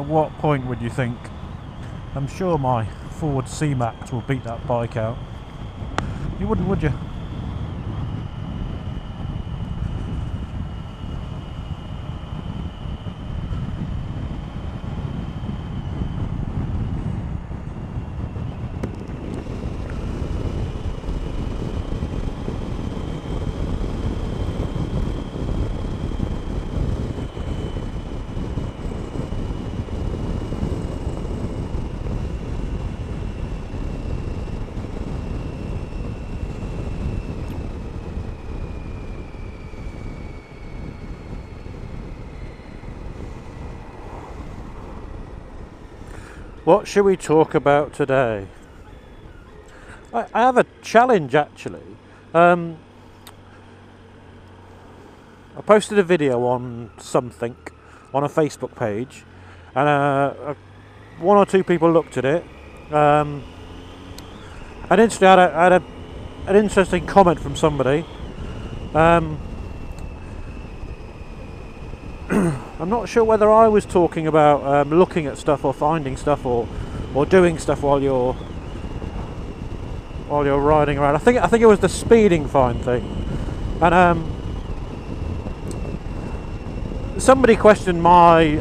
what point would you think, I'm sure my Ford C-Max will beat that bike out? You wouldn't, would you? What should we talk about today? I have a challenge actually. I posted a video on something on a Facebook page, and one or two people looked at it. And instantly I had an interesting comment from somebody. I'm not sure whether I was talking about looking at stuff or finding stuff or doing stuff while you're riding around. I think it was the speeding fine thing, and somebody questioned my. In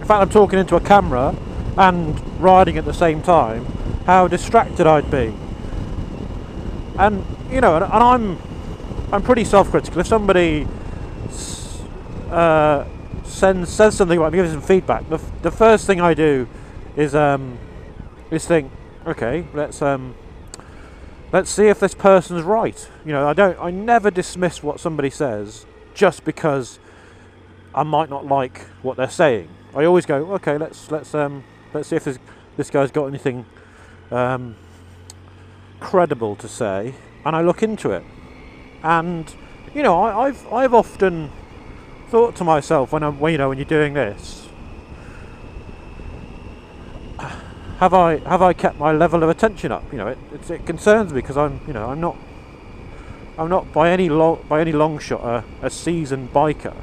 fact, I'm talking into a camera and riding at the same time. How distracted I'd be, and you know, and I'm pretty self-critical. If somebody says something about me, gives some feedback, the first thing I do is think, okay, let's see if this person's right. You know, I never dismiss what somebody says just because I might not like what they're saying. I always go, okay, let's see if this guy's got anything credible to say, and I look into it. And you know, I've often thought to myself when you're doing this, have I kept my level of attention up? You know, it concerns me because I'm not by any long shot a seasoned biker.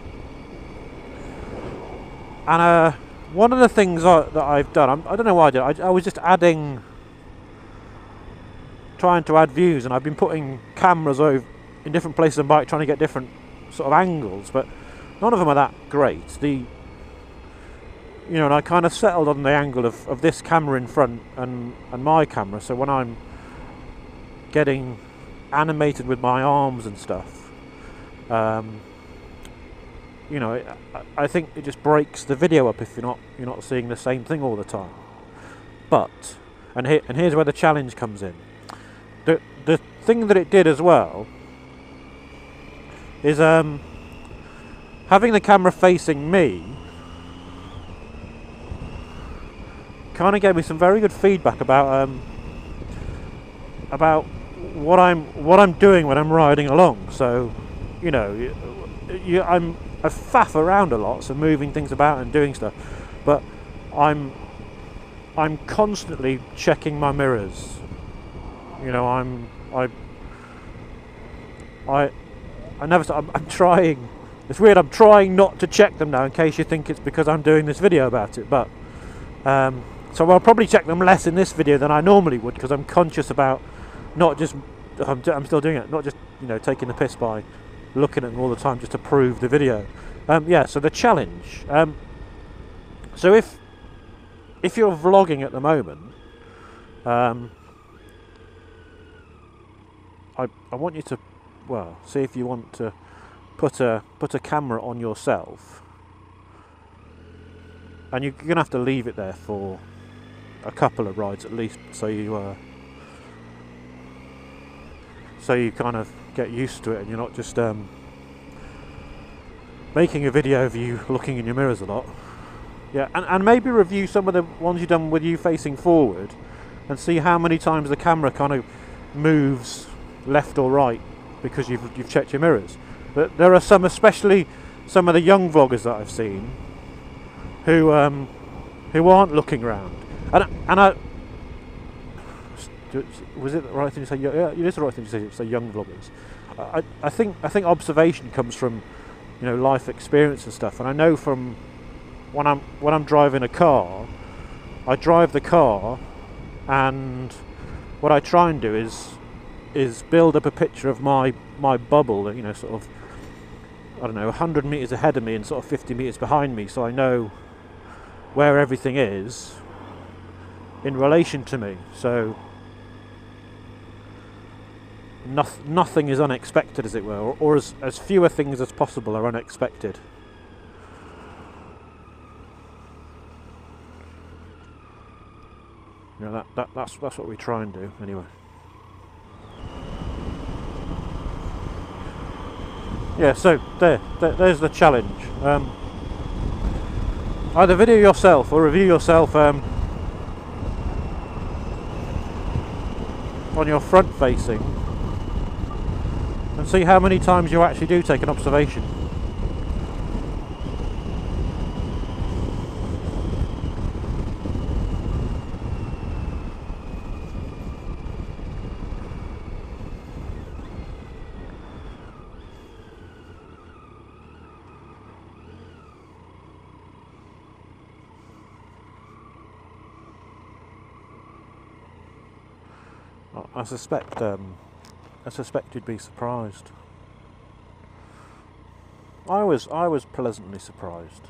And one of the things that I've done, I don't know why I did. I was just trying to add views, and I've been putting cameras over in different places on the bike, trying to get different sort of angles, but none of them are that great. And I kind of settled on the angle of this camera in front and my camera. So when I'm getting animated with my arms and stuff, I think it just breaks the video up if you're not seeing the same thing all the time. But here's where the challenge comes in. The thing that it did as well is having the camera facing me kind of gave me some very good feedback about what I'm doing when I'm riding along. So, you know, I faff around a lot, so moving things about and doing stuff, but I'm constantly checking my mirrors. You know, I'm trying. It's weird. I'm trying not to check them now, in case you think it's because I'm doing this video about it. But so I'll probably check them less in this video than I normally would, because I'm conscious about not just I'm still doing it, not just taking the piss by looking at them all the time just to prove the video. So the challenge. So if you're vlogging at the moment, I want you to see if you want to put a camera on yourself, and you're gonna have to leave it there for a couple of rides at least, so you kind of get used to it, and you're not just making a video of you looking in your mirrors a lot. Yeah, and maybe review some of the ones you've done with you facing forward, and see how many times the camera kind of moves left or right because you've checked your mirrors. But there are some, especially some of the young vloggers that I've seen, who aren't looking around. And I was it the right thing to say? Yeah, it is the right thing to say young vloggers. I think observation comes from life experience and stuff. And I know from when I'm driving a car, I drive the car, and what I try and do is build up a picture of my bubble, you know, sort of, I don't know, 100 meters ahead of me and sort of 50 meters behind me, so I know where everything is in relation to me. So nothing is unexpected, as it were, or as fewer things as possible are unexpected. You know, that's what we try and do anyway. Yeah, so there's the challenge. Either video yourself or review yourself on your front facing, and see how many times you actually do take an observation. I suspect you'd be surprised. I was pleasantly surprised.